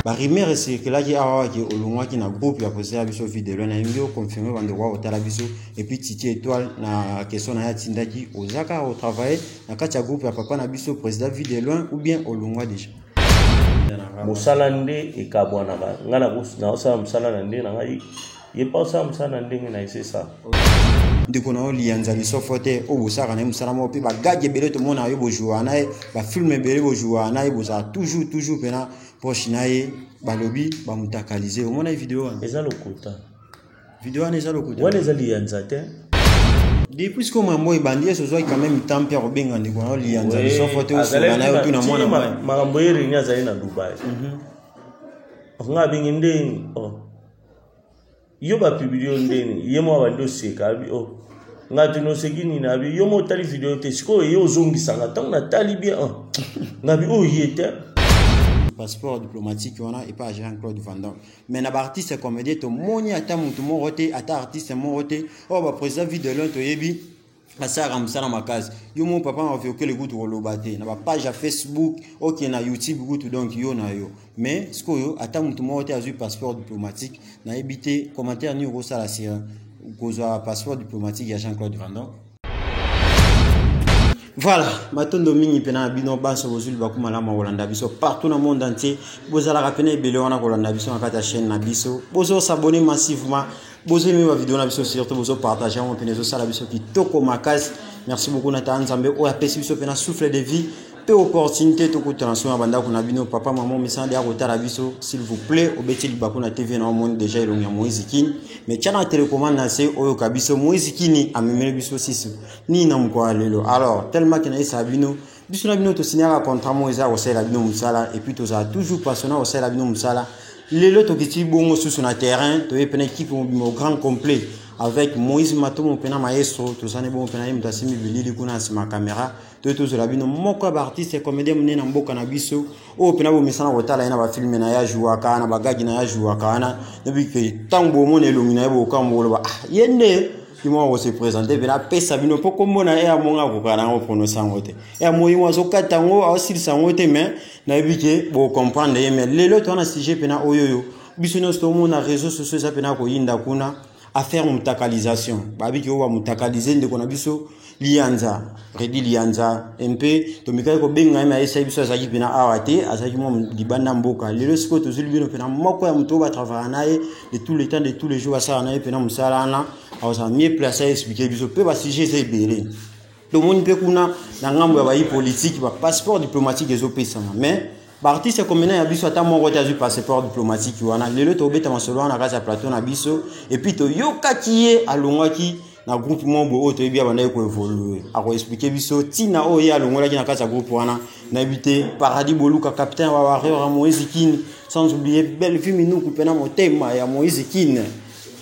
Ba rumeur c'est que là qui a qui olongwa qui na groupe ya poser la biso vidéo na mbio confirmer bande wa otala biso et puis Titi étoile na question na ya tindaki ozaka au travail na kati ya groupe ya papa na biso président vidéo ou bien olongwa déjà. Musala nde ekabwana ba ngana na osa musala nde na ngai ye pa osa musala nde na ese ça ndiko na lianza biso fote o bosaka na musala mo pe ba gage bele to mona yo bojua na ba film bele bojua na boza toujours pena proche na ye balobi ba mutakaliser o mona vidéo wana eza lokuta vidéo wana eza lokuta wana eza lianza te depuis que mambo ibandi so quand même temps pia robenga ndiko na lianza biso fote o so na yo tu na mona makambo yeri nya za ina Dubai nga bingi ndeni yo ba publier ndeni yemo abandi oseka bi ngati no sekini na bi yo mo tali vidéo te siko yo zongisa ngata na tali bien ngabi yete passeport diplomatique on a et pas Jean-Claude Van Damme mais na artiste comédien to moni ata mutu mo roté ata artiste mo roté ba président vidéo to yebi asara musala makazi yo mon papa m'a fait que le goût rolobate na ba page à Facebook OK na YouTube goût donc yo na yo mais ce que yo ata mutu mo roté azu passeport diplomatique na ebité commentaire ni rosa la sira goza passeport diplomatique ya Jean-Claude Van Damme. Voilà, matondo mingi pena bino baso bozuli bakuma la Rolanda biso partout dans le monde entier. Bozala rapene bele wana Rolanda biso na kata chaîne na biso. Bozo s'abonner massivement. Bozo aimer ma vidéo na biso surtout bozo partager mon penezo sala biso ki toko makasi. Merci beaucoup Nathan Nzambe o apesi biso pena souffle de vie. Peu opportunité to ko transformer banda kuna bino papa maman misande ya kotala biso s'il vous plaît obeti libakuna TV na monde déjà ilongia Moïse Kini mais tchana télécommande na se oyo kabiso Moïse Kini amemele biso siso ni na mko lelo alors tellement que na isa bino biso na bino to signer contrat mo eza ko sala bino musala et puis to za toujours passionné au sala bino musala lelo to kiti bongo sur na terrain to e pena équipe au grand complet avec Moïse Matomo pena maestro to zane bon pena yim tasimi bilili kuna sima caméra to zo la bino moko ba artiste comédien mne na mboka na biso o pena bo misana kotala ina ba film na ya jouer kana ba gagi na ya jouer kana depuis que tango mo ne longi na bo kambo lo ba yende kimo wo se présenter pena pesa bino poko mona e amonga ko kana ngo prononcer ngote e amoyi wa zo katango a sil sangote mais na bike bo comprendre mais lelo to na sujet pena oyoyo biso no sto mo na réseaux sociaux ça pena ko yinda kuna à faire mutakalisation babi ki wa mutakaliser ndeko na biso lianza redi lianza mp to mikai ko benga ma esa biso azaki pena awate azaki mo libanda mboka lelo siko to zuli bino pena moko ya muto ba travailler nae de tous les temps de tous les jours ça nae pena musala na aza mieux placé expliquer biso pe ba sujet c'est belé to moni pe kuna na ngambo ya ba politique ba passeport diplomatique ezopesa mais artiste comme na biso ata mo rota du passeport diplomatique wana lelo to beta masolo na kasa plateau na biso et puis to yokakiye alongwaki na groupe mombo o to bia banda ko évoluer a ko expliquer biso tina o ya alongwala ki na kasa groupe wana na habité paradis boluka capitaine wa warrior Moïse Kini sans oublier belle fille minou kupena motema ya Moïse Kini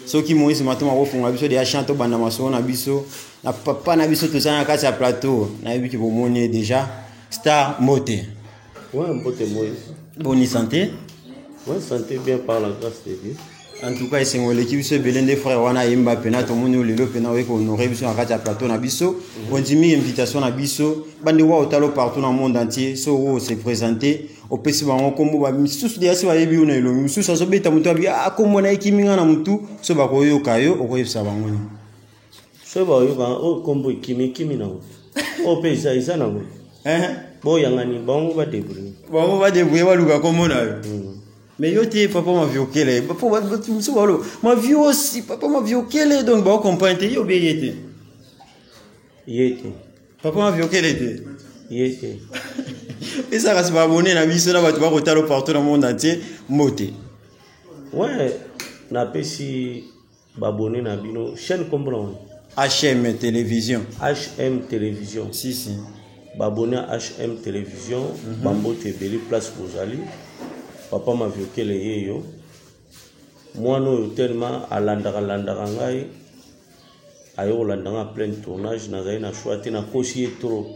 soki Moïse Matoma ko funga biso de ya chanto banda masolo na biso na papa na biso to sana kasa plateau na habité bomone déjà star moté. Ouais, un peu de Moïse. Bonne santé. Ouais, santé bien par la grâce de Dieu. En tout cas, c'est l'équipe se belende frère wana yimba pena to moni lelo pena we ko honorer biso na kati ya plateau na biso. On dit mi invitation na biso. Bandi wa otalo partout dans le monde entier. So o se présenter au pesi bango kombo ba misusu de yasi ba yebi una elo misusu so beta mutu abi akombo na ekiminga na mutu so ba ko yoka yo okoyebisa bango ni. So ba yo ba o kombo kimi na. O pesa isa na ngo. Bon yangani bango ba débrouiller. Bango ba débrouiller ba luka kombo na yo. Mais yo te papa m'a vu okele. Papa m'a vu aussi papa m'a vu okele donc ba comprendre yo be yete. Yete. Papa m'a vu okele te. Yete. Et ça reste pas abonné na biso na ba tu va rotalo partout dans le monde entier moté. Ouais, na pesi ba abonné na bino chaîne comprendre. HM télévision. HM télévision. Si. Babonné à HM télévision, Bambo Tebeli place Bozali. Papa m'a vu que les yo. Moi no tellement à landara ngai. Ayo landanga plein tournage na zai na choisi na kosi trop.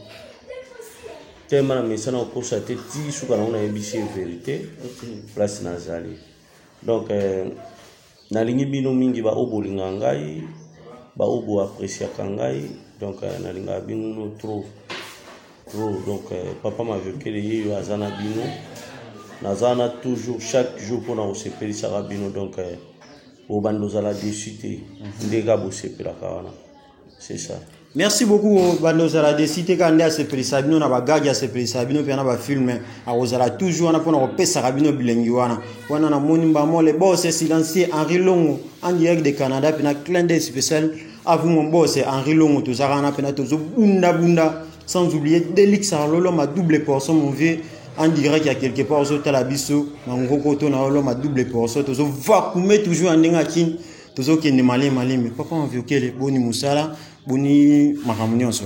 Tellement mais ça na kosa te ti suka na ebisi vérité. Place Nazali. Donc na lingi bino mingi ba obolinga ngai, ba obo apprécier kangai. Donc na linga bino trop. Donc papa m'a vu que les yo azana bino nazana toujours chaque jour pour na osepelisa bino donc au bandozala décité ndeka bosepela kawana c'est ça. Merci beaucoup bandozala décité quand nda sepelisa bino na bagagi sepelisa bino pe na ba film a toujours na pona kopesa bino bilengi wana na moni mbamo le boss silencieux Henri Longo en direct de Canada pe na clin d'œil spécial à vous mon boss Henri Longo to zarana pe na tozo bunda sans oublier Delix Arlolo ma double portion mon vieux en direct il y a quelque part au Talabiso na ngokoto na olo ma double portion tozo vakume toujours en denga kin tozo kende malé mais papa on veut que les boni musala boni makamuni onso.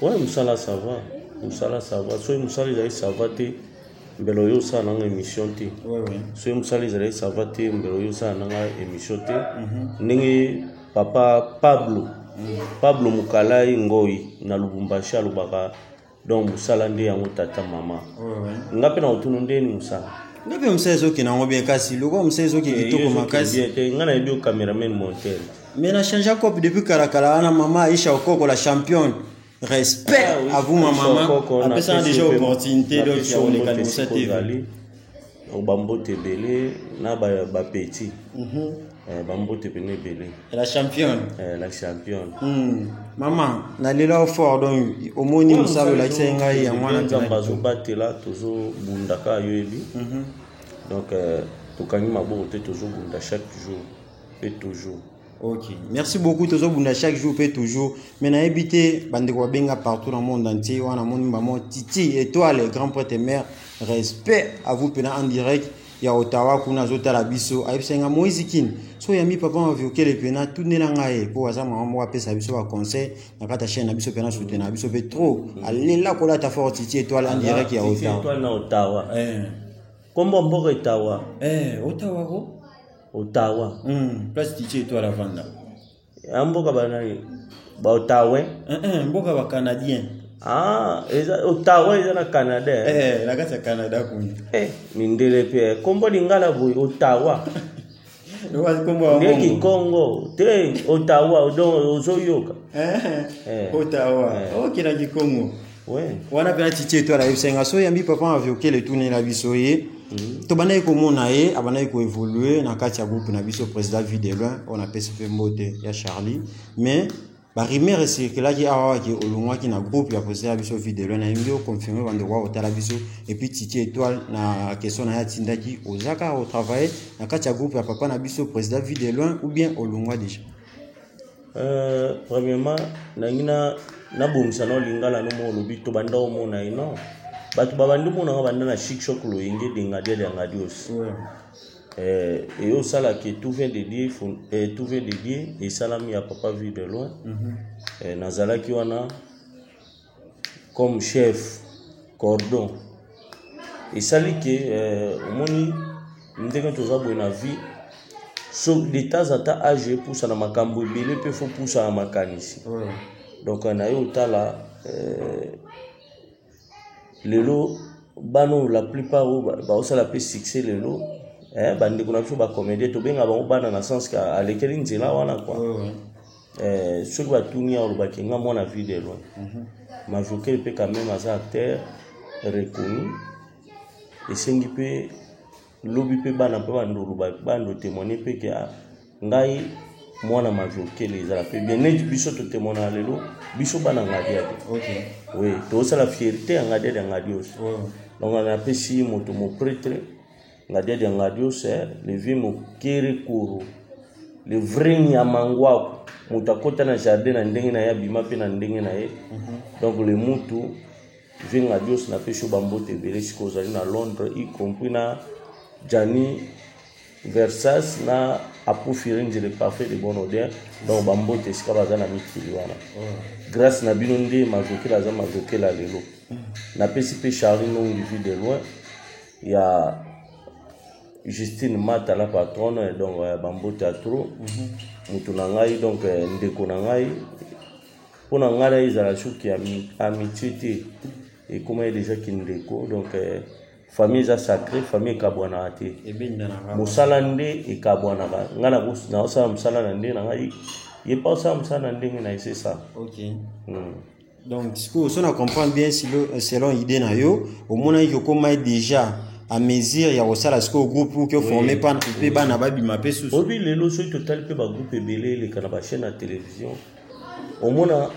Ouais musala ça va so musala il ça va te mbelo yo sa na émission te ouais so musala il ça va te mbelo yo sa na émission te ndenge papa Pablo Mukalai ngoi na Lubumbashi alubaka donc musala nde yango tata mama ngape na utunu ndeni musala ngape msezo kina ngobie kasi loko msezo ki kitoko makasi ngana ebio cameraman monteur mais na change cop depuis karakala na mama Aisha Okoko la championne respect à vous ma maman après ça déjà opportunité donc ya ole kan musa TV bambo tebele na ba petit bambo tebele belé la championne maman na lela fort donc au moni musalo la tsenga ya mwana nzambazo batela tozo bundaka yoyebi donc tokangi maboko te tozo bunda chaque jour et toujours. Ok, merci beaucoup tozo bunda chaque jour et toujours. Maintenant habité bandeko benga partout dans le monde entier wana moni maman Titi étoile grand prêtre mère respect à vous pena en direct ya Ottawa kuna zota la biso ayisenga Moïse Kin so yami papa on veut que les pena tout ne langa e pour ça maman wa pesa biso wa conseil na kata chaîne na biso pena soutenir biso pe trop alela kola ta fort Titi étoile en direct ya Ottawa étoile na Ottawa kombo mboko Ottawa Ottawa ko Ottawa place Titi étoile vanda amboka bana ba Ottawa mboka ba canadien Ottawa eza na Canada na kati ya Canada kuni mindele pe kombo lingala boy Ottawa ndeki Congo te Ottawa donc ozoyoka Ottawa okina ki Congo wana pe Titi étoile la yusenga so yambi papa avioke le tourner la biso ye to banayi komona ye abanayi ko évoluer na kati ya groupe na biso président Videloin on appelle ce mbote ya Charlie mais ba rumeur circulaki awa ki olongwa ki na groupe ya président biso Videloin na mbio confirmer bande kwa otala biso et puis Titi étoile na question na ya tindaki ozaka au travail na kati ya groupe ya papa na biso président Videloin ou bien olongwa déjà premièrement na bomisa na lingala no mo lobi to banda o mona ino batu babandi mona banda na chic choc lo yenge denga dia denga dios et au sala qui tout vient de dire et salami à papa Videloin nazala ki wana comme chef cordon et sali que moni ndenge tozabo na vie so de temps à temps age pour ça na makambo ebele pe faut pour ça makanisi donc on a eu tala lelo bano la plupart ba osala pe succès lelo bandi kuna biso ba comédie to benga ba bana na sens ka alekeli nzela wana quoi soki batuni awo ba kinga mwana Videloin ma joker pe quand même as acteur reconnu esengi pe lobi pe bana pe bandolo ba bando témoigner pe ke ngai mwana majoke les ala pe bien net biso to témoigner lelo biso bana ngadia te oui to ça la fierté ngadia de ngadios donc on a pesi moto mo prêtre ngadia de ngadios le vie mo kere kuru le vrai nyamangwa mutakota na jardin na ndenge na ya bima pe na ndenge na ye donc le mutu vie ngadios na pesho bambote bele sikozali na Londres y compris na Jani Versace na apofiringe le parfait de bonne odeur donc bambote sika bazana mikili wana grâce na bino nde majoke la za majoke la lelo na pesi pe Charlie non Videloin ya Justine Mata la patronne donc bambote a trop mutu na ngai donc ndeko na ngai pona ngala izala shuki amitié te et comment déjà kindeko donc famille za sacré famille kabwana ate musala nde ekabwana ngana na osala musala na nde na ngai ye pas osala musala na ndenge na c'est ça OK donc si on comprend bien selon idée na yo au mona yo koma déjà à mesure ya kosala siko groupe pour que former pas pe bana babima pe susu obi lelo so total pe ba groupe ebele le kana ba chaîne à télévision au mona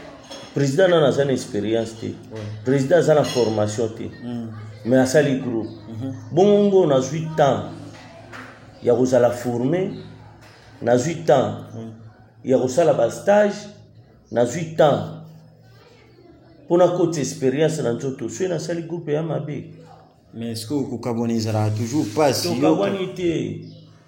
président na na expérience te président za na formation te mais asali groupe bongo na 8 ans ya kozala former na 8 ans ya kosala ba stage na 8 ans pona côté expérience na nzoto so na sali groupe ya mabe. Mais est-ce que vous kabonizera toujours pas si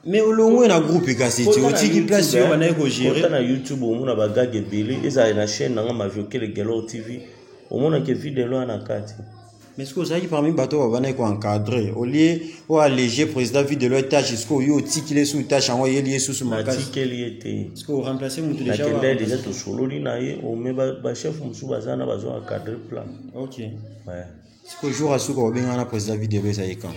mais au long na groupe kasi tu otiki place yo bana ko gérer na YouTube au mona bagage ebele eza na chaîne na ma viokele Gelo TV au mona ke vidéo na kati. Mais est-ce que ça y parmi bateau bana ko encadrer au lieu ou alléger président vidéo tâche jusqu'au yo tiki les sous tâche en lié sous makasi tiki lié est-ce que vous remplacer mutu déjà déjà to solo li na ye o me ba chef musu bazana bazo encadrer plan. OK. Ouais. Est-ce que jour à sous ko benga na président vidéo ça y quand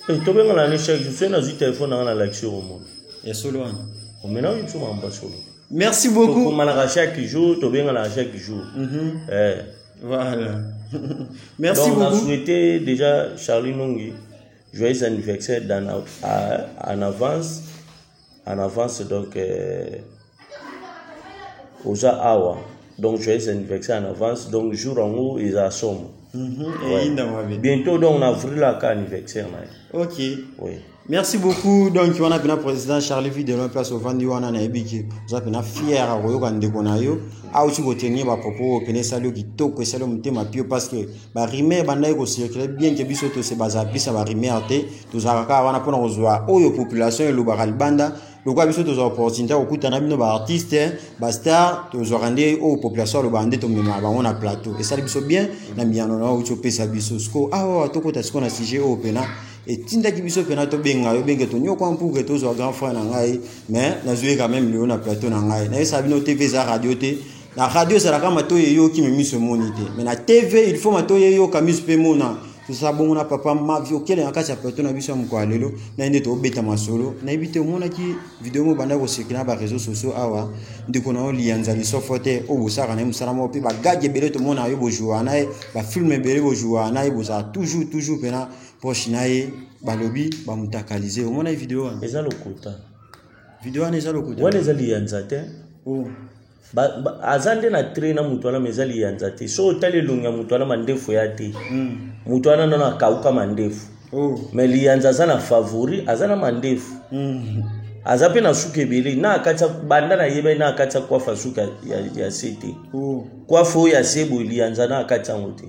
to benga na chaque jour na zi téléphone na l'action au monde et solo an o mena yo tuma mba solo. Merci beaucoup to malaka chaque jour to benga na chaque jour voilà. Merci donc, beaucoup. On a souhaité déjà Charlie Nongi joyeux anniversaire en avance donc aux Awa. Donc joyeux anniversaire en avance donc jour en haut ils assoment. Bientôt donc on a ouvert la carte anniversaire. OK. Oui. Merci beaucoup. Donc on a bien président Charlie Vidéo place au Vandi wana na ebiki. Vous avez bien fier à koyoka ndeko na yo. A aussi ko tenir ba propos pene salio kitoko salio mutema pio parce que ba rimer banda ko circuler bien que biso to se baza bisa ba rimer ate to zakaka wana pona kozwa oyo population e lobakal banda lokwa biso to za opportunité okutana bino ba artiste ba star to zo rende o population lo bande to mema ba on a plateau et ça biso bien na miano na o pesa biso sko awa to kota sko na sujet o pena et tinda ki biso pena to benga yo benge to nyoko pour que to zo grand frère na ngai mais na jouer quand même le na plateau na ngai na ça bino TV za radio te la radio c'est la kama to yo qui me mise monité mais la TV il faut ma to yo kamis pe mona tout ça bon na papa ma vio kele na kati plateau na biso mko alelo na inde to beta masolo na ibite mona ki vidéo mo banda ko sekina ba réseaux sociaux awa ndiko na lianza li sofote o busaka na musala mo pe ba gaje bele to mona yo bojoa na ba film bele bojoa na bo za toujours pena proche na ba lobby ba mutakaliser o mona vidéo wana eza lokuta vidéo wana eza lokuta wana eza lianza te oh azande na trainer mutwana mezali yanza te so talelunga mutwana mandefu ya te mutwana nana kauka mandefu mais lianza sana favori azana mandefu azape na suke bele na akacha banda na yeba na akacha kwa fasuka ya sete kwa fo ya sebo lianza na akacha ngote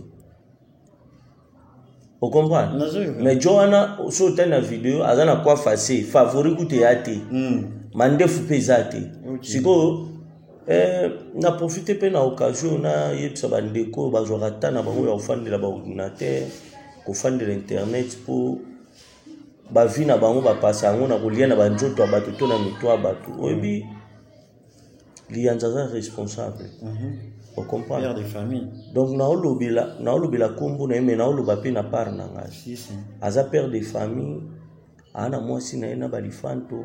o comprendre mais Joanna so tena video azana kwa fase favori kute ya te mandefu pezate siko na profiter pe na occasion na yebisa bandeko bazwaka na bango ya ofandela ba ordinateur ko fandela internet pour ba vie na bango ba passa ngo na kolia na banjoto bato to na mitwa bato oyebi lianza za responsable au comprendre des familles donc na olobela kombo na yeme na oloba pe na part na ngai aza père de famille ana mwasi na ena balifanto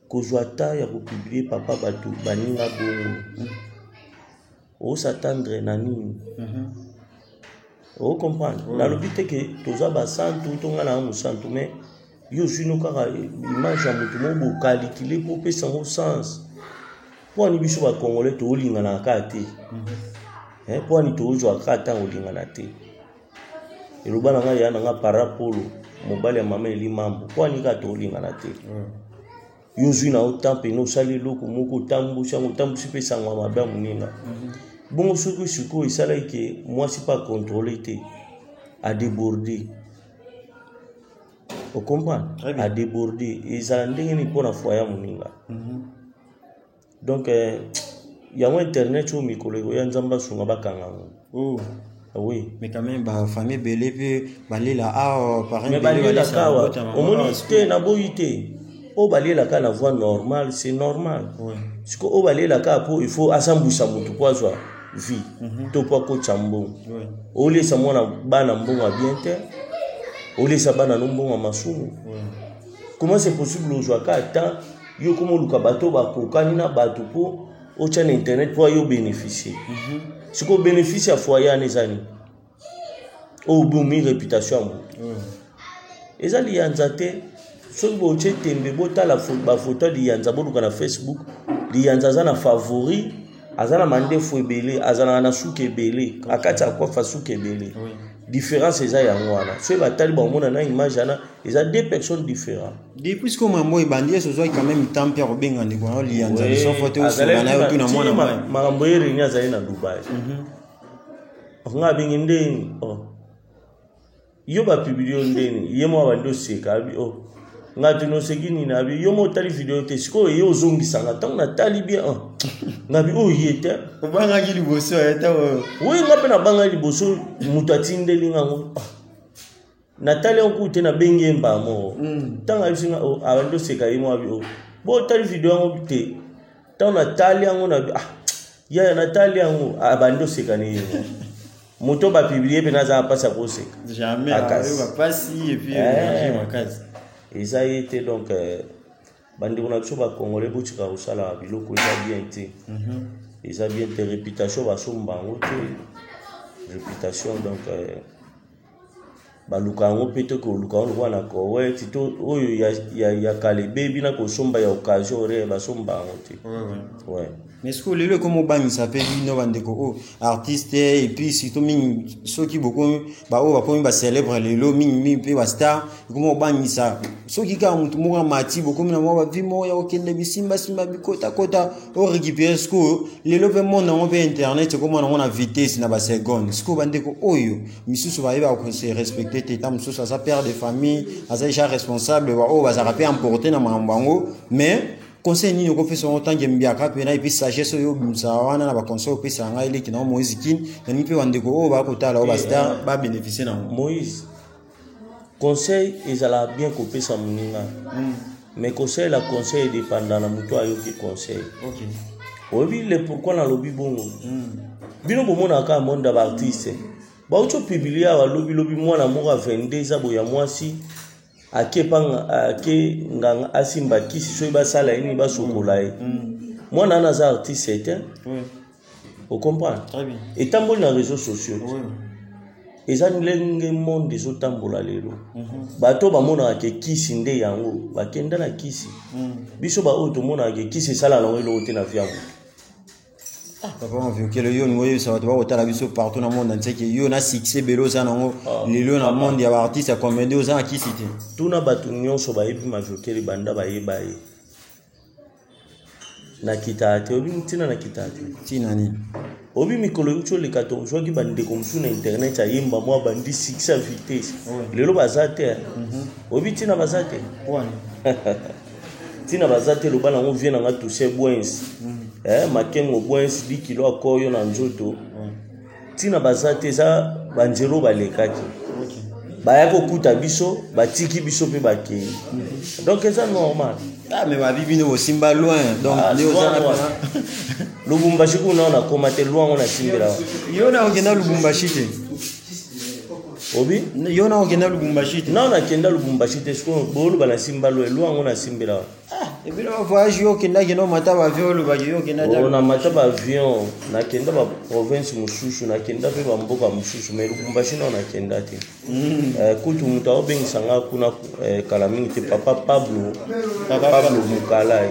kozwata ya publier papa batu baninga bongo o s'attendre na nini o comprendre na lobite que toza ba santu tonga na mu santu mais yo jino kaka image ya mutu mo bo calculer pour pesa au sens pour ni biso ba congolais to linga na kate pour ni to jo akata o linga na te elobana nga ya na parapolo mobali ya mama eli mambo pour ni ka to linga na te yuzu na otampe no sali loko moko tambusha ngotambusi pesa ngwa mabya muninga bongo suko isala ke moi c'est pas contrôlé te a déborder o comprendre a déborder ezala ndenge ni pona foya muninga donc ya mo internet o mikolo ya nzamba sunga bakanga oui mais quand même ba famille belé pe balela parents belé balela kawa o moni te na boyite o balela ka la voix normale c'est normal parce que o balela ka po il faut asambusha mutu kwa zwa vie to kwa ko chambo o lesa mona bana mbonga bien te o lesa bana mbonga masumu comment c'est possible ozwa ka ta yo komo luka bato ba kokani na bato po o tchana internet po yo bénéficier siko bénéfice ya foyer anezani au boumi réputation eza liyanza te soki botie tembe botala bafoto liyanza boluka na Facebook liyanza aza na favori aza na mandefu ebele azalaka na suki ebele akati akwafa suki ebele différence eza yango wana soki batali bamona na image wana eza deux personnes différentes depuis que mambo ebandi ezozwaki quand même temps mpe akobenga ndeko yango liyanza lisofo te osola na yo tuna mwana makambo yereni azali na Dubai nga abengi ndeni yo bapublie ndeni ye mwa bandi oseka abi nga tino seki nini abi yo mo tali video te sikoyo ye ozongisanga ntango natali bien nga bi ye te obangaki liboso ete oui nga mpe nabanga liboso moto atindeli ngango natali yango te nabengi ye mbamo ntango abisinga abandi oseka ye mo abi bo tali video yango te ntango natali yango nabi yaya natali yango abandi oseka ne ye moto bapublie mpe nazala mpasi akoseka jamais bapasi epuis makasi eza ye te donc bandeko na biso bakongole botika kosala biloko eza bien te eza bien te réputation basomba yango te réputation donc baluka yango mpe te koluka yango lokwa na koweti to oyo ya kala ebebi na kosomba ya occasion ore basomba yango te mais ce que lelo comme obangisa mpe bino bandeko artiste et puis surtout mingi soki bokomi baoyo bakomi bacélèbre lelo mingi mpe bastar ekomi obangisa soki kaka motu moko amati bokomi na mwa bavi moko ya kokende bisimbasimba bikotakota orécupere sikoyo lelo mpe monde yango mpe internet ekomona yango na vitesse na baseconde sikoyo bandeko oyo misusu bayeba kose respecte te ta mosusu aza père de famille aza déjà responsable baoyo bazalaka mpe emporte na makambo yango mais conseil nini okopesa ngo tange mbiaka pena et puis sagesse oyo bimsa wana na ba conseil opesa ngai leki na Moïse Kin na nipe bandeko oyo bakotala oyo bastar ba bénéficier na Moïse conseil ezala bien kopesa moninga mais conseil la conseil dépendant na muto ayoki conseil obi le pourquoi na lobi bongo bino bomona ka monde d'artiste ba ucho publier wa lobi mwana moko 22 za boya mwasi akepanga ake nganga asimba kisi so basala ini basokola ye mwana na za artiste te vous comprenez très bien et tamboli na réseaux sociaux ezani lenge monde ezotambola lelo bato bamona ke kisi nde yango bakenda na kisi biso ba oyo tomona ke kisi esala na welo te na via papa on veut que le yo ngoyo ça va te voir la biso partout dans le monde entier que yo na succès belo ça nango lelo na monde ya artiste ya comédie aux qui cité tuna batu nyonso ba yebi ma vokeli banda ba yeba ye na kitate obi mtina na kitate tina nini obi mikolo ucho le katon joki bande comme sur internet ya yemba moi bandi succès vitesse lelo bazate obi tina bazate tina bazate lo bana on vient na toucher boins makengo boins 10 kilo akoyo na nzoto tina bazate za banjero balekaki baya kokuta biso batiki biso pe bakei donc c'est normal mais ma bibi no simba loin donc Lubumbashi kuna na komate loin on a simbela yo na ogenda Lubumbashi te obi yo na ogenda Lubumbashi te na kenda Lubumbashi te sko bolu bana simba loin on a simbela et puis on voyage yo kenda keno mata ba avion lo ba yo kenda na mata ba avion na kenda ba province mususu na kenda pe ba mboka mususu mais Lubumbashi na kenda te kutu muta obengisanga kuna kala mingi te papa Pablo Mukalai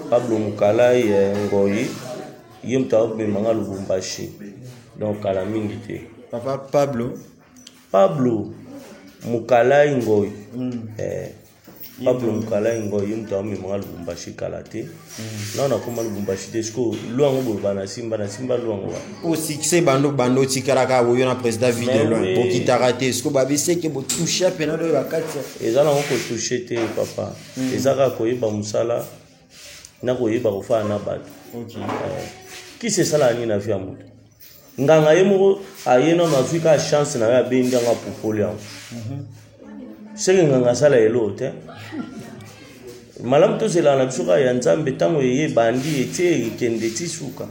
Pablo Mukalai ngoyi ye muta obemanga Lubumbashi donc kala mingi te papa Pablo Mukalai ngoyi Pablo Mukalai ngoyi muta obemanga Lubumbashi kala te na koma Lubumbashi te sko luango bolbana simba luango o succès bando tikaraka boyo na président vidéo loin bokitara te sko babise ke bo toucher pena do bakati ezala ngo toucher te papa ezaka koyeba musala na koyeba kofa na bato qui c'est ça la ni na via mutu nganga yemo ayena na fika chance na ya benga nga popolya senge nganga sala elote malam to sela na bisoka ya nzambe tango yeye bandi ete kende tisuka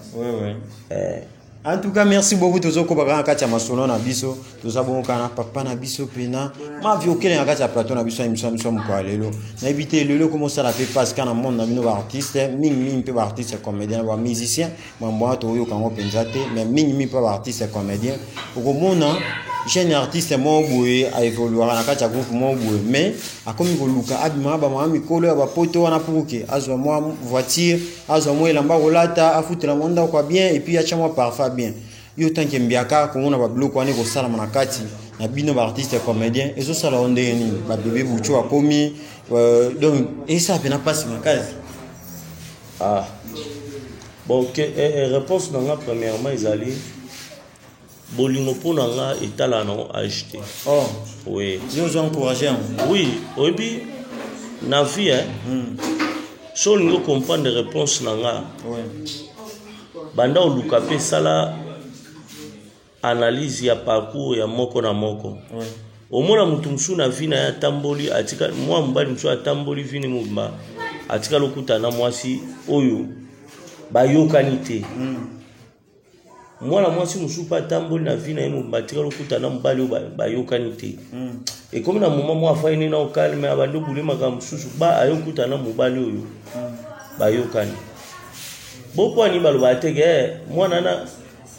en tout cas merci beaucoup tozoko baka kati ya masono na biso tozabonga na papa na biso pena ma vie okele na kati ya plateau na biso émission mko lelo na éviter lelo comment ça la fait parce qu'en monde na bino ba artiste mingi pe ba artiste comédien ba musicien mambo to yo kango penzate mais mingi pe ba artiste comédien okomona jeune artiste mo boye a évoluer na kati ya groupe mo boye mais akomi koluka abima ba mama mikolo ya ba poto wana puruke azwa moi voiture azwa moi elamba kolata afutela monda kwa bien et puis acha moi parfum bien yo tanke mbiaka komona ba bloc wana ko sala na kati na bino ba artiste comédien ezo sala onde ni ba bébé bucho akomi donc et ça pena passe ma case. Ah bon réponse dans la premièrement ezali bolingo pona nga etala na acheter. Oh oui je encourager oui obi na vie hein so lingo comprendre réponse na nga banda oluka pe sala analyse ya parcours ya moko na moko omona mutu musu na vie na ya tamboli atika mwa mbali musu atamboli vini mumba atika lokuta na mwasi oyo bayokani te mwana mwasi musu pa tamboli na vie na ye mumba atika lokuta na mbali oyo bayokani te et comme na moment mwa faini na okali me abando bulema mususu ba ayokuta na mobali oyo bayokani boko ni baloba tege mwana na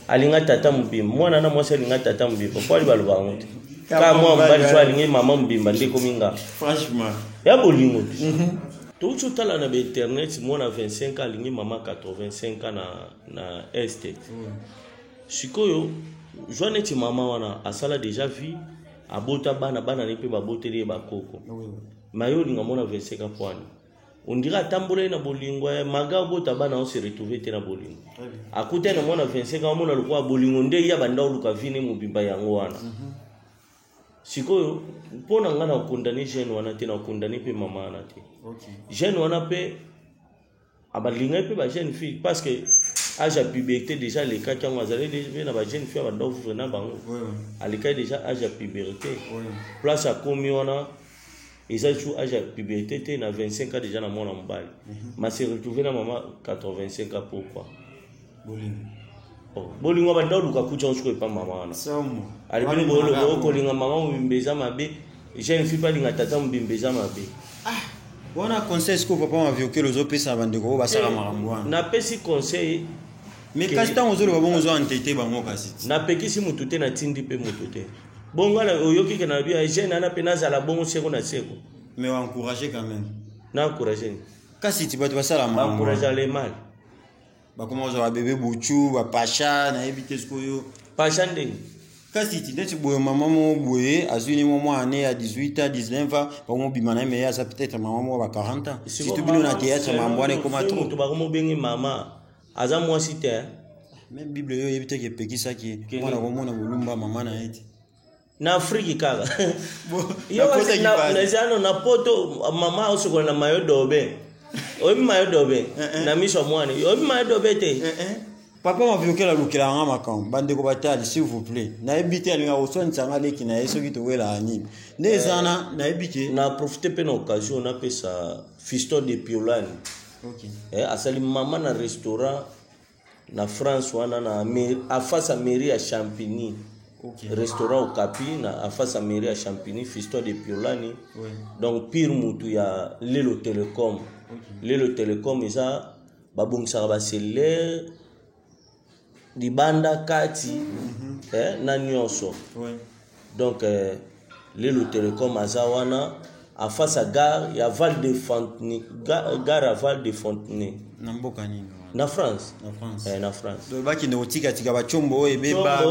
alinga tata mbimba mwana na mwasi alinga tata mbimba kwa baloba ngote ka mwa mbali so alinga mama mbimba ndeko minga franchement ya bolingo tout tout tala na internet mwana 25 alinga mama 85 na este sikoyo joine ti mama wana asala déjà vie abota bana ne pe baboteli bakoko mayo linga mona 25 poani on dirait tambola na bolingo maga bota bana on se retrouver te na bolingo akuta na mona 25 ans mona lokwa bolingo nde ya banda oluka vine mobimba yango wana sikoyo pona ngana okondane jeune wana te na okondane pe mama wana te jeune wana pe abalinga pe ba jeune fille parce que âge à puberté déjà les cas qui ont azalé déjà na ba jeune fille ba ndofre na bango alika déjà âge à puberté place à komi wana et ça joue âge à puberté te na 25 ans déjà na mona mbali ma se retrouver na maman 85 ans pourquoi bolingo ba ndalu ka kucha nsuko pa mama wana somo alibini bolo ko linga mama mbimbeza mabe jeune fille pa linga tata mbimbeza mabe wana conseil ko papa ma vioke lozo pesa bandeko ba sala marambo wana na pesi conseil mais kasi tango zolo ba bongo zo entete bango kasi na pekisi mutu te na tindi pe mutu te bongo na oyoki ke na bia jeune ana pe nazala bongo seko na seko mais on encourager quand même na encourager kasi ti bato ba sala marambo encourager les mal ba comment zo ba bébé buchu ba pacha na éviter ce yo pacha ndeni kasi ti ndeti boyo mama mo boye azuni mo ane ya 18 à 19 ans ba mo bimana mais ya ça peut-être mama mo ba 40 ans si tu bino na théâtre mambo ane comme trop to ba mo bengi mama aza moi cité même bible yo yebite ke pekisa ki mwana ko mona bulumba mama na eti na Afrique kaka yo na zano na poto mama osoko na mayo dobe obi mayo dobe na miso mwana obi mayo dobe te papa m'a vu que la lukela nga makam bande ko batali s'il vous plaît na ebite alinga osoni tsanga leki na yeso ki to wela anime ndezana na ebike na profiter pe na occasion na pesa fiston de Piolani asali mama na restaurant na France wana na a face à mairie à Champigny restaurant au Capi na a face à mairie à Champigny fiston de Piolani donc pire mutu ya Lelo Telecom Lelo Telecom isa babongisa ba cellulaire libanda kati na nyonso donc Lelo Telecom azawana en face à gare ya Val de Fontenay gare à Val de Fontenay na mboka nini na France na France do baki no tika ba chombo ebeba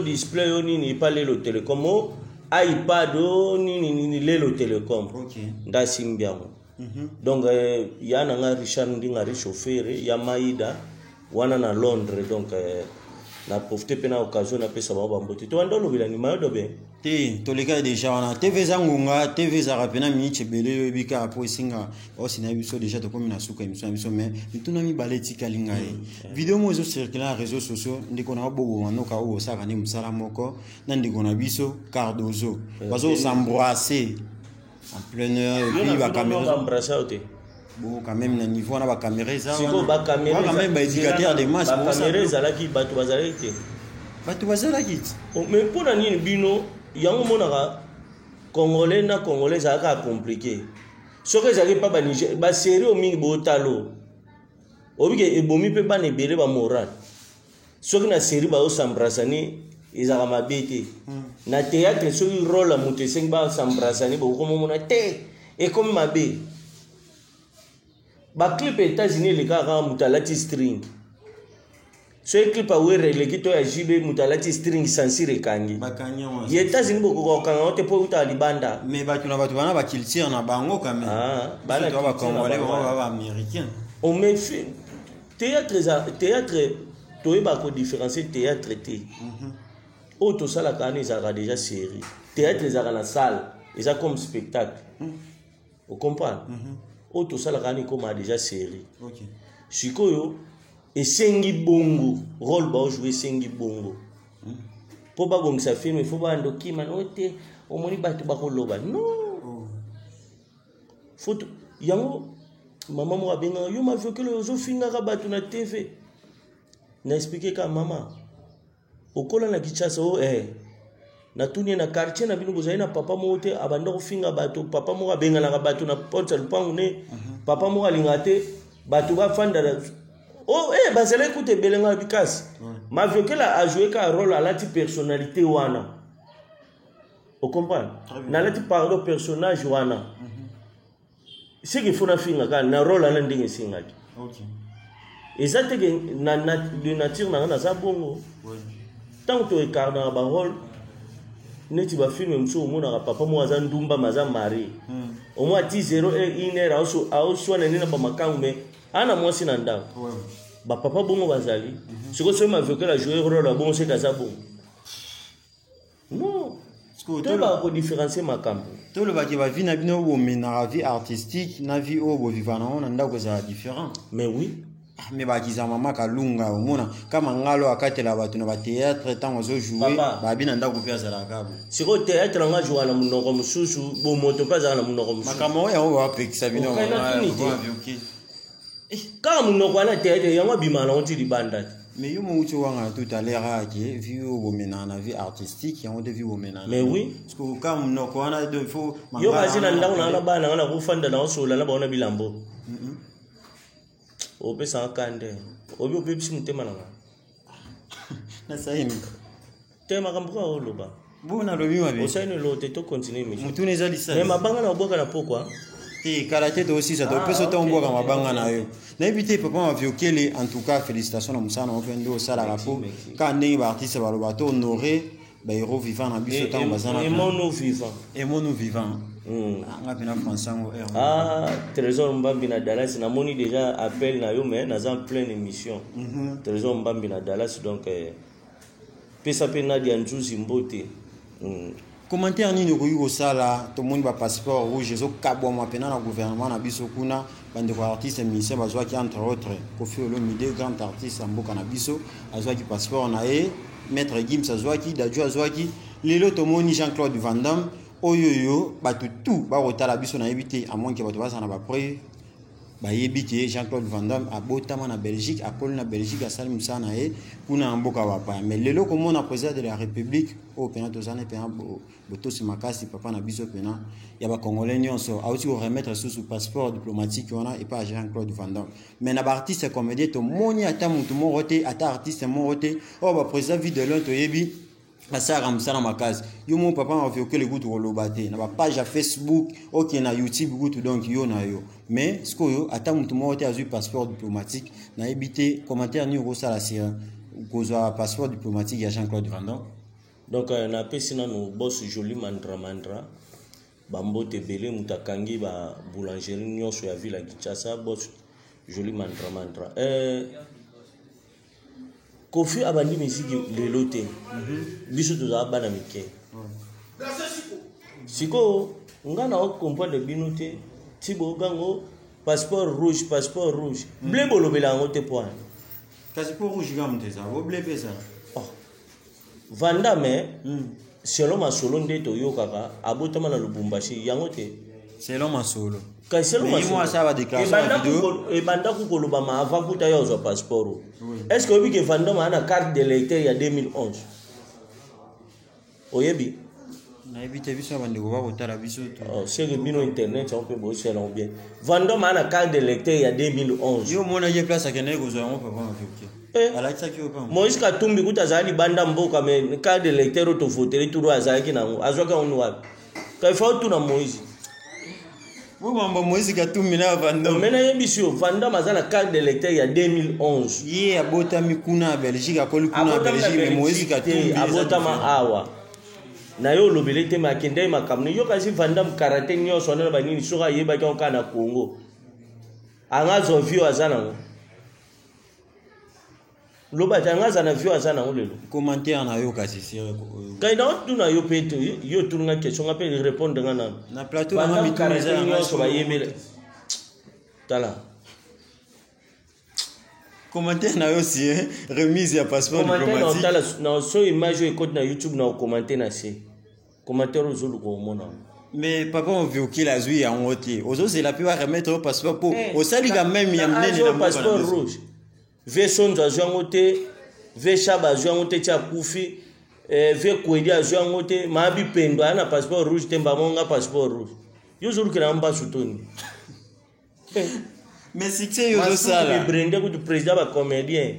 display nini pa Lelo Telecom iPad nini Lelo Telecom ndasimbiamo donc ya na Richard Ndinga ri chauffeur ya Maïda wana na Londres donc na profiter pena occasion na pesa ba bambote to ndolo bila ni mayo dobe te to leka déjà wana TV zangunga TV za rapena minute bele yobika apo singa osina biso déjà to komi na suka émission biso mais mituna mi baleti kalinga vidéo mo zo circuler na réseaux sociaux ndiko na bobo manoka o saka ni musala moko na ndiko na biso Cardozo bazo s'embrasser en plein air et puis ba caméra embrasser ote bon quand même na niveau na ba caméra ça siko ba caméra quand même ba éducateur de masse ba caméra zalaki bato bazalaki bato bazalaki mais pour nani bino yango monaka congolais na congolais zalaka compliqué soki ezalaki pa ba Niger ba série o mingi botalo obike ebomi pe ba nebele ba moral soki na série ba osambrasani ezaka mabe te na théâtre soki rôle ya moto esengi basambrasani bokomomona te ekomi mabe baclip États-Unis elekaka kaka moto alati string soki clip awere eleki to ya jibe moto alati string sansir ekangi ye États-Unis bokokokanga o te mpo utaka libanda mais bato na bato bana baculture na bango quand même bana bacongolais bango baaméricain ome théâtre toyeba kodifferencie théâtre te oyo tosalaka wana ezalaka déjà série théâtre ezalaka na salle eza comme spectacle ocomprendre oyo tosalaka wana ekoma déjà série sikoyo esengi bongo rôle baojoue esengi bongo mpo babongisa filme fo banda okima no te omoni bato bakoloba non foto yango mama moko abengaka yo maviokele ozofingaka bato na tv na explike ka mama okola na Kinshasa natuni na quartier na bino bozali na papa moko te abanda kofinga bato papa moko abenganaka bato na porte ya lupangu ne papa moko alinga te bato bafanda bazala ekute ebelenga bikasi maviokela ajoué ka rôle alati personnalité wana ocomprendre nalati pardon personnage wana siki fona finga ka na rôle ana ndenge esingaki eza teke de nature nanga naza bongo tant to ecarnaka barôle neti bafilme mosusu omonaka papa moko aza ndumba maza mari omo ati 0 heure aoswana nini na bamakangu me ana mwasi na ndako bapapa bongo bazali sikoyo soki maviokela jouer rôle ya bongo seki aza bongo non toyebaka kodifferencie makambo tolobaki bavi na bino bomenaka vie artistique na vie oyo boviva nango na ndako ezala différent mais oui me bakiza mama kalunga omona kama ngalo akatela bato na batéâtre ntango azojoue babi na ndako mpe azalaka bo sikoyo théâtre yango ajoua na monoko mosusu bomoto mpe azalaka na monoko mosusu makambo oyo yango bapekisa bino kaka monoko wana théâtre yango abimaka nango ti libanda te mais yo mouti wanga tout à l'heure ake vie oyo bomenaka na vie artistique yango te vie bomenaka mais oui parce que kaka monoko wana il faut yo kasi na ndako nanga na bana nanga na kofanda na osola na baona bilambo opesanga kande obi opepisi motema nanga nasaini te makambo kaka oloba bona lobi mabe osaini lo te to continue mission mutuna eza lisasi mais mabanga na obwaka na pokwa te kala te tosisa topesa otombwaka mabanga na yo nayebi te papa maviokele en tout cas félicitations na mosala nango mpe nde osalaka mpo kaka ndenge baartiste baloba to honore bahéros vivant na biso ntango baza na emono vivant nga mpena français yango trésor mbambi na Dallas namoni déjà appel na yo mais naza en pleine émission trésor mbambi na Dallas donc pesa mpe nadia nzuzi mbote commentaire nini okoki kosala tomoni bapasseport rouge ezokabwama mpena na gouvernement na biso kuna bandeko ya artiste musicien bazwaki entre autres Koffi Olomide grand artiste ya mboka na biso azwaki passeport na ye maître Gims azwaki Dadju azwaki lelo tomoni Jean-Claude Van Damme oyoyo bato tu bakotala biso nayebi te amonke bato bazala na bapreuve bayebi ke Jean-Claude Van Damme abotama na Belgique akoli na Belgique asali mosala na ye kuna ya mboka bapaya mais lelo komona président de la république oyo mpena tozana mpena botosi makasi papa na biso mpena ya bacongolais nyonso auti koremettre susu passeport diplomatique wana epa ya Jean-Claude Van Damme mais na baartiste comédien tomoni ata motu moko te ata artiste moko te oyo baprésident Videulon toyebi asalaka mosala makasi yo mo papa maviokele kutu koloba te na bapage ya Facebook oke na YouTube kutu donc yo na yo mais sikoyo ata motu moko te azwi passeport diplomatique nayebi te commentaire nini okosala sira kozwa passeport diplomatique ya Jean-Claude Van Damme donc napesi nano boss Joli Mandra bambote ebele moto akangi baboulangerie nyonso ya ville ya Kinshasa boss Joli Mandra Koffi abandi miziki lelo te biso tozala bana mike siko nga na okomprendre bino te ti bogango passeport rouge ble bolobela yango te poani kasi po rouge gamu te za bo ble pesa Van Damme selon masolo nde toyokaka abotama na Lubumbashi yango te selon masolo kasi selon masolo moi ça va déclaration vidéo ebanda kukoloba ma avant kuta yo zo passeport est-ce que obi ke Van Damme ana carte d'électeur ya 2011 oyebi na ebite biso bandeko ba kotala biso to c'est que bino internet on peut bosser là bien Vandom a une carte de lecteur il y a 2011 yo mona ye place akene kozwa ngo papa mafioki alakisa ki opa Moïse Katumbi kutazali banda mboka mais carte de lecteur to voter tout azaki nango azwaka onu wapi ka faut tout na Moïse Vous m'avez Moïse Katumbi na Vandom. Maintenant yebisio Vandom a la carte de lecteur il y a 2011. Yé abota mikuna Belgique akoli kuna Belgique mais Moïse Katumbi abota ma awa. Na yo lobelete makende makamne yo kasi Vandom karaté nyo sona ba nini soka yeba ka kana Congo. Anga zo vio azana. Loba tanga zana vio azana ngolelo. Commentaire na yo kasi sire. Kai na tu na yo pete yo tourna question ngape répondre ngana. Na plateau na mituneza nyo so ba yemele. Tala. Commentaire na yo si remise ya passeport diplomatique. Commentaire na tala na so image e code na YouTube na commenter na si. Commentaire ozulu ko mona. Mais papa on veut qu'il a joué en haute. Ozo c'est la plus à remettre au passeport pour au sali quand même il y a mené na passeport rouge. Ve sonzo azwangote, ve shaba azwangote tia kufi, ve kwedi azwangote, mabi pendo ana passeport rouge temba monga passeport rouge. Yo zulu kina mba sutoni. Mais succès yo ça là. Le brende ko du président ba comédien.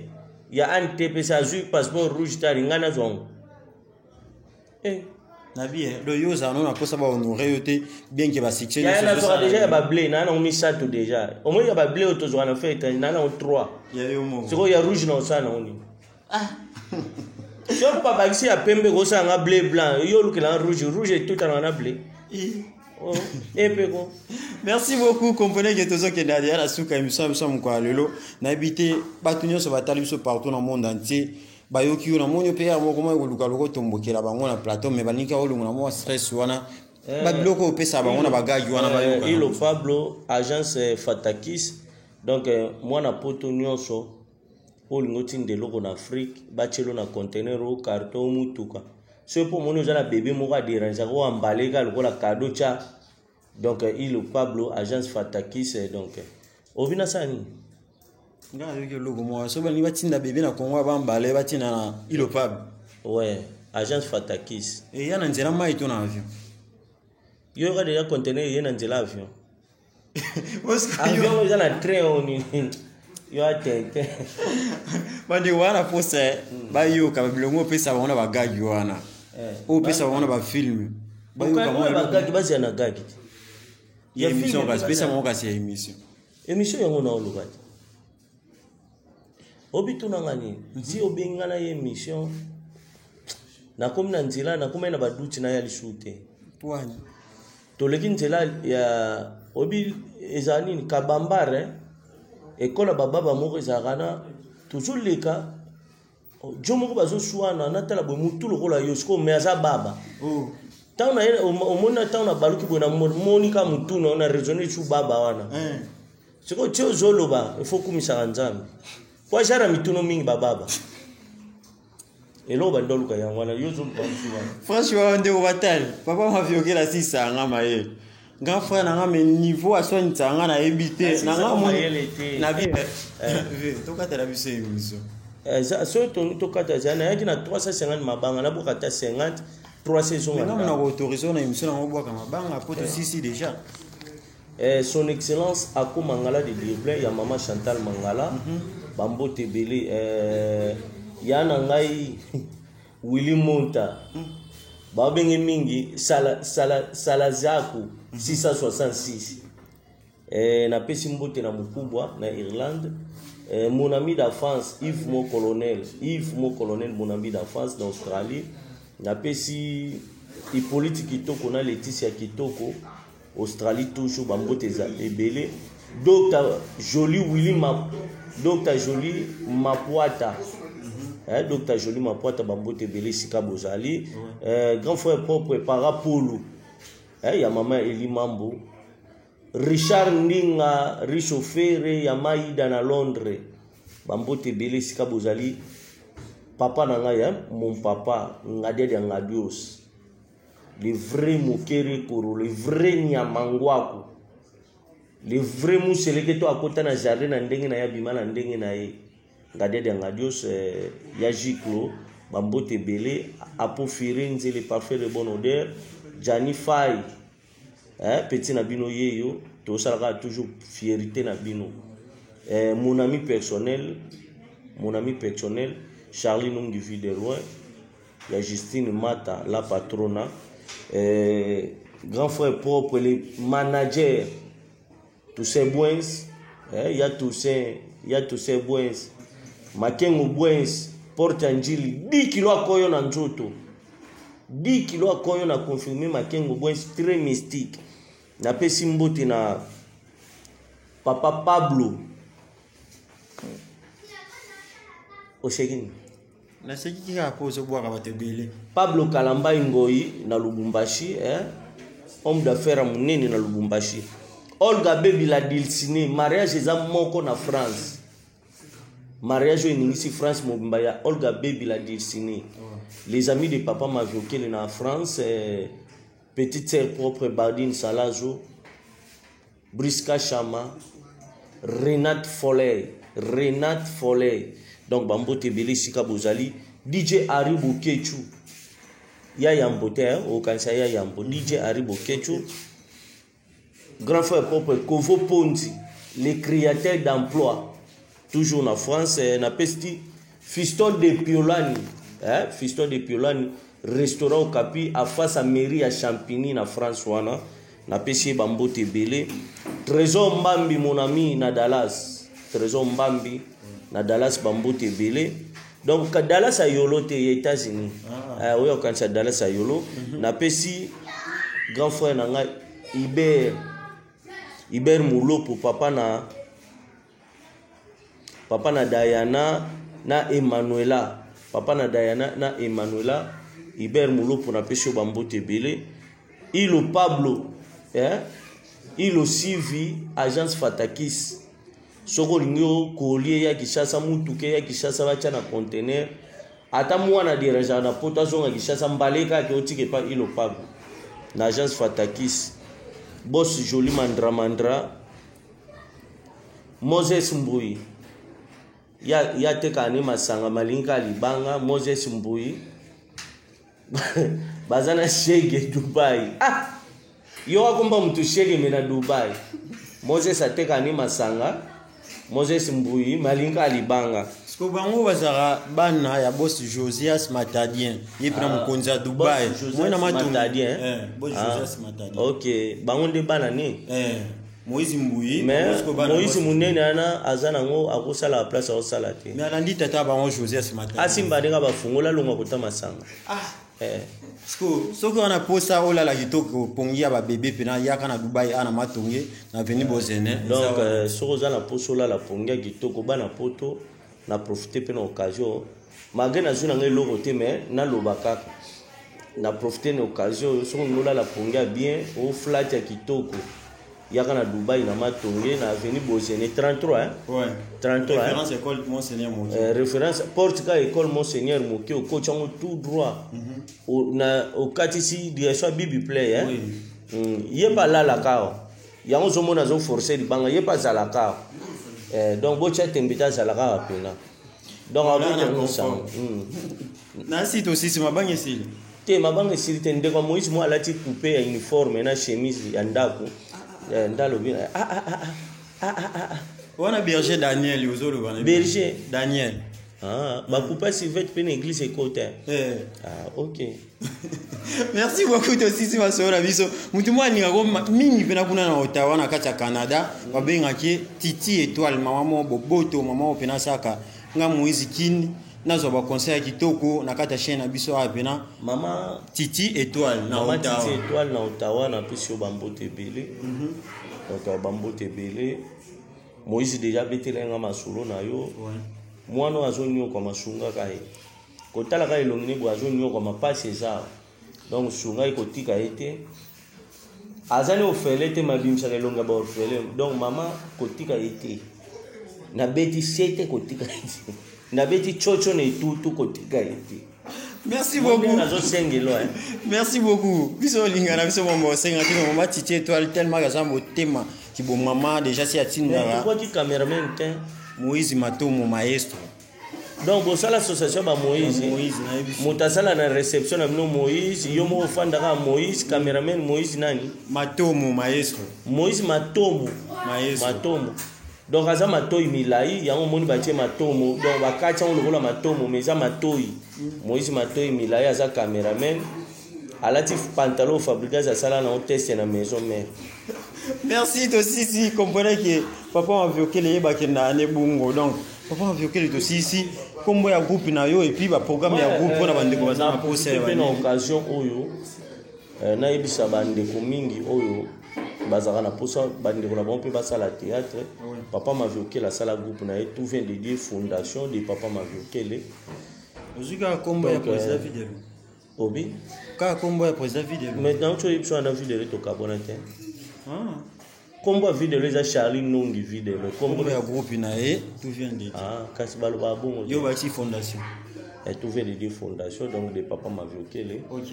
Ya an TP sa zu passeport rouge tari ngana zongo. Na bien, le yo za non akosa ba honorer yote bien que ba succès. Ya na zo déjà ba blé na na mi ça tout déjà. Au moins ya ba blé auto zo na fait na na 3. Ya yo mo. C'est quoi ya rouge na ça na oni. Ah. Yo pa ba ici ya pembe ko sa nga blé blanc. Yo lu que la rouge et tout en blé. Oh, epeko. Merci beaucoup. Comprenez que tous qui derrière la souka émission nous sommes quoi lelo. N'habiter batunyo so batali so partout dans le monde entier. Bayoki na monyo pe amo koma ko luka loko tombokela bango na plateau mais banika o lungu na mo stress wana. Ba biloko pesa bango na bagagi wana bayoka. Ilo Pablo agence Fatakis. Donc moi na poto nyonso o lingoti ndelo ko na Afrique bachelo na conteneur o carton mutuka. C'est pour mon la bébé moko déranger ko emballer ka lokola cadeau cha. Donc Ilo Pablo agence Fatakis donc ovina sani. Nga yo logo mo so ba ni batinda bébé na Congo ba emballer batina na Ilo Pablo. Ouais, agence Fatakis. Et yana nzela mai to na avion. Yo ga déjà conteneur yana nzela avion. Avion yo na train oni. Yo atente. Bandi wana posa ba yo ka bilongo pesa wana bagagi wana. O pesa wana ba film. Ba yo ka mo bagagi basi na gagi. Ya émission ka pesa mo ka si émission. Émission yango na olobati. Obitu na ngani. Si obengana ye émission na komi na nzela na komi na baduti na ya lishute. Pwani. Toleki nzela ya obi ezani kabambare ekola bababa moko ezakana toujours leka jomo ko bazo suana na tala bo mutulo ko la yosko me aza baba tauna omona tauna baluki bona monika mutuna na raisonner chu baba wana siko tio zoloba il faut kumisa nzambe kwa jara mituno mingi bababa elo bandoluka yangwana yozo bansuwa franchement on de batal papa m'a vioqué la 6 nga maye grand frère na nga mais niveau à soin tsanga na ebité na nga mo na bien to kata la biso émission so to kata jana yaki na 350 mabanga na bokata 50 3 saisons na na autorisation na émission na boka mabanga poto sisi déjà son excellence Ako Mangala de Lieublin ya mama Chantal Mangala bambo tebele yana ngai Willy Monta babenge mingi Salazaku 666 na pesi mbote na mukubwa na Irlande mon ami d'enfance Yves Mo Colonel mon ami d'enfance d'Australie na pesi Hippolyte Kitoko na Laetitia Kitoko Australie toujours bambote za ebele Dr Jolie Mapuata Dr Jolie Mapuata bambote ebele sika bozali grand frère propre Parapolo ya mama Eli Mambo Richard Ndinga Richofere ya Maïda na Londres bambote bele sika bozali papa na ngai mon papa ngade ya ngadios le vrai mokere koro le vrai nyamangwako le vrai museleke to akota na jardin na ndenge na ya bima na ndenge na ye ngade ya ngadios ya jiklo bambote bele apofire nzele parfait de bonne odeur Gianni Fay petit na bino yeyo to salaka toujours fierté na bino mon ami personnel Charlie Nungi vu de loin, il y a Justine Mata la patrona, grand frère propre les managers tous ces boins, il y a tous ces boins Makengo boins porte Anjili 10 kilos à koyo na njoto 10 kilos à koyo na confirmé Makengo boins très mystique na pesi mbote na papa Pablo Oshegini na seki ka pose bwa ka batebele Pablo Kalamba Ngoi na Lubumbashi homme d'affaires munene na Lubumbashi Olga Baby la Dilsine mariage eza moko na France mariage ici France mobimba ya Olga Baby la Dilsine les amis de papa Maviokele na France petite sœur propre Bardine Salazo Briska Chama Renate Follet donc Bambo Tebele Sika Bozali DJ Aribo Kechu ya Yambote au kansa ya Yambo DJ Aribo Kechu grand frère propre Kovo Ponzi les créateurs d'emploi toujours en France na pesti Fiston de Piolani restaurant au Capi à face à mairie à Champigny na France wana na pesi Bambo Tebele Trésor Mbambi mon ami na Dallas Trésor Mbambi na Dallas Bambo Tebele donc Dallas a yolo te États-Unis oui quand ça Dallas a yolo na pesi grand frère na nga Iber Moulo pour papa na Diana na Emanuela Iber Moulo pour na pesi Bambo Tebele Ilo Pablo Ilo Sivi agence Fatakis soko lingo collier ya Kishasa mutuke ya Kishasa bacha na conteneur ata mwana dirigeant na poto zonga Kishasa mbaleka ke otike pa Ilo Pablo na agence Fatakis boss joli mandra Moses Mbui ya teka ni masanga malinga libanga Moses Mbui bazana shege Dubai yo akomba mtu shege mena Dubai Moses ateka ni masanga Moses Mbui malinga libanga sko bango bazara bana ya boss Josias Matadien yepna mukonza Dubai mwana Matadien boss Josias Matadien OK bango nde bana ni Moïse Mbui Moïse munene ana azana ngo akosala la place au salate mais alandi tata bango Josias Matadien asimba denga bafungola longa kota masanga Soko wana posa ola la kitoko pongia ba bébé pena yaka na Dubai ana matonge na veni bozene donc soko za na poso la pongia kitoko bana poto na profiter pena occasion malgré na zuna ngai logo te mais na lobaka na profiter na occasion soko nola la pongia bien au flat ya kitoko yaka na Dubai na matonge na veni bozene 33 ouais 33 référence école Monseigneur Moki référence porte école Monseigneur Moki au coach tout droit au katisi direction Bibi Play yé pas là la kao ya on zomo na zo forcer di banga yé pas za la kao donc bo chat tembita za la kao pena donc on ça na site aussi c'est ma bangue ici te ma bangue ici te ndeko Moïse moi la ti couper ya uniforme na chemise ya ndako ndalo bien wana berger Daniel yozolo wana berger Daniel ba couper si vite pe église côté OK merci beaucoup aussi si masora biso mutu mwani ngako mingi pena kuna na Ottawa na kati ya Canada babenga ki Titi Étoile mama mo boboto mama pena saka nga Moïse Kini nazo ba conseil kitoko na kati ya chaîne biso apena mama Titi Étoile na mama Ottawa Titi Étoile na Ottawa na pisio Bambo Tebele donc Bambo Tebele Moïse déjà betelenga masolo na yo mwana azonyo kwa masunga kai kotala kai longni bo azonyo kwa mapasi za donc sunga ikotika ete azali ofele te mabimsa longa ba ofele donc mama kotika ete na beti sete kotika ete na beti chocho ne tutu kotika ete merci beaucoup merci beaucoup biso lingana biso bombo senga ti mama Titi Étoile tellement gaza motema ki bo mama déjà si atinda pourquoi qui cameraman te Moïse Matomo maestro donc bosala association ba Moïse motasala na réception na bino Moïse yo mo fandaka Moïse cameraman Moïse nani Matomo maestro Moïse Matomo maestro Matomo donc aza matoi milai yango moni batie Matomo donc bakati on lokola Matomo mais za matoi Moïse matoi milai aza cameraman alati pantalon fabriqué za sala na test na maison mère. Merci aussi si comprenez que papa m'a vu que les bakenda ne bungo donc papa m'a vu que les aussi si comme ya groupe na yo et puis ba programme ya groupe pour na bande ko baza poser na occasion oyo na yebisa bande ko mingi oyo bazaka na posa bande ko na bon pe basala théâtre papa m'a vu que la salle groupe na tout vient de dire fondation de papa m'a vu que les Ozika kombo ya poser vidéo obi ka kombo ya poser vidéo maintenant tu es sur na vidéo to kabonate combo vidéo les a Charlie Nongi vidéo combo ya groupe na e tout vient de kasi baloba bongo yo ba ci fondation et tout vient de dire fondation donc de papa m'a vu kele OK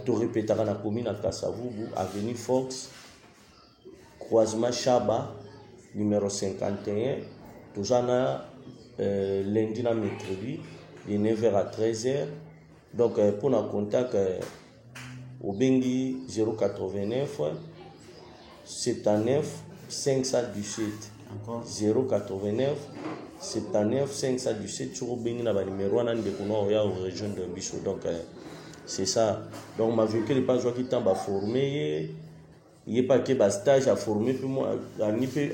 tout répétera na commune à Kassavubu avenue Fox croisement Chaba numéro 51 toujours lundi na mercredi de 9h à 13h donc pour na contact au bengi 089 79 517 089 79 517 sur bengi na ba numéro wana ndeko na ya région de Biso donc c'est ça donc ma vu que les pas joie qui tamba formé il pas que ba stage à former puis moi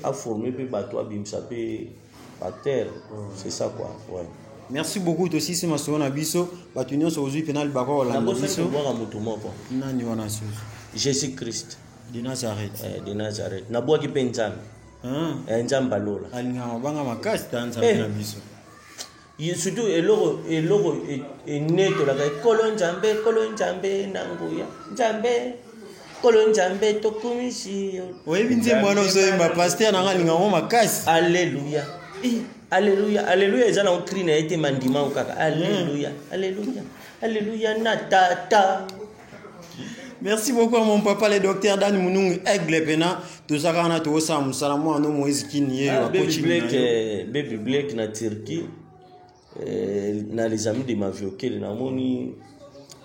à former puis ba toi bimsa pe à terre c'est ça quoi ouais. Merci beaucoup aussi si ma sona biso batunyo so aujourd'hui penal bako la biso boire mutu moko nani wana so Jésus Christ de Nazareth de Nazareth na boaki penjam njamba lola alinga mabanga makasi tanza na biso surtout eloko neto la kolo njambe nanguya njambe kolo njambe tokumisi oyebi nzembo so yemba pasteur na ngalinga mo makasi alléluia alléluia alléluia ezala on crie na été mandima okaka alléluia alléluia alléluia na tata. Merci beaucoup à mon papa le docteur Dan Munung Aigle Pena tout ça kana to sa musalamu ano Moïse Kiniye baby black na Turquie na les amis de ma vie na moni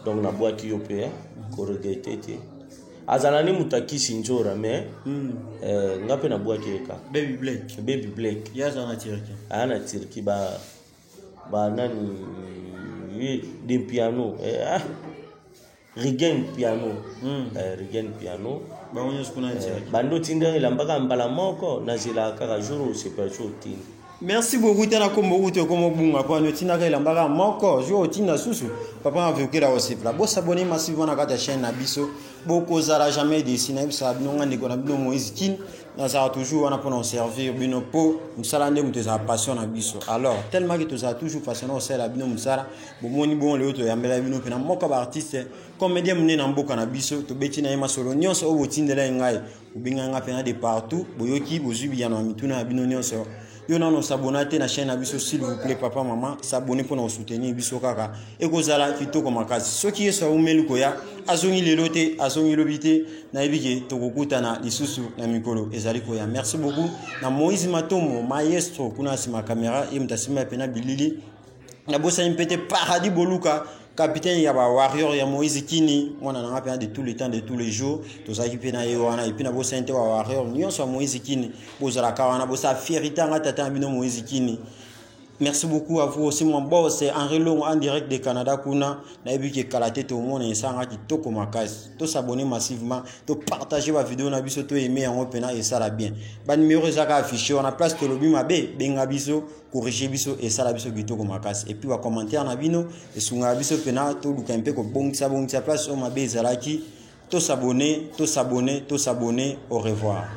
donc na boîte yopé ko regretté azalani mutakisi njora mais ngape na boîte yeka baby black yaza na Turquie ana Turquie ba nani de piano Rigen piano bando tinga ilambaka mbala moko na zila kaka jour c'est pas jour tin. Merci beaucoup tena kombo uto komo bunga kwa notina ka ilambaka moko jour tina susu papa avukela osifla bo s'abonner massivement na kata chaîne na biso boko zara jamais dessiner bisa binonga ndeko na bino Moïse Kin na ça toujours on a pour servir bino po musala ndé muteza passion na biso alors tellement que toza toujours passionné au sala bino musala bo moni bon le auto yambela bino pena moko ba artiste comédien mné na mboka na biso to beti na yema solo nyonso o botindela ngai ubinga nga pena de partout boyoki bozubi ya na mituna bino nyonso yo na no s'abonner na chaîne na biso s'il vous plaît papa maman s'abonner pour nous soutenir biso kaka e kozala kitoko makasi soki yeso umeli ko ya azongi lelote azongi lobité na ebike to kokutana lisusu na mikolo ezali ko ya. Merci beaucoup na Moïse Matomo maestro kuna sima caméra et mtasima pena bilili na bossa impete paradis boluka capitaine ya ba warrior ya Moïse Kini mwana na ngapena de tous les temps de tous les jours to zaki pena yo wana ipina bossa inte wa warrior nyonso Moïse Kini bozala kawana bossa fierté ngata tata bino Moïse Kini. Merci beaucoup à vous aussi mon boss c'est Henri Long en direct de Canada kuna na ebiki kalaté to monde esanga kitoko makasi to s'abonner massivement to partager ma vidéo na biso to aimer en pena et ça la bien ba numéro zaka affiché on a place to lobi mabe benga biso corriger biso et ça la biso kitoko makasi et puis va commentaire na bino et sunga biso pena to luka mpe ko bongisa place o mabe zalaki to s'abonner au revoir.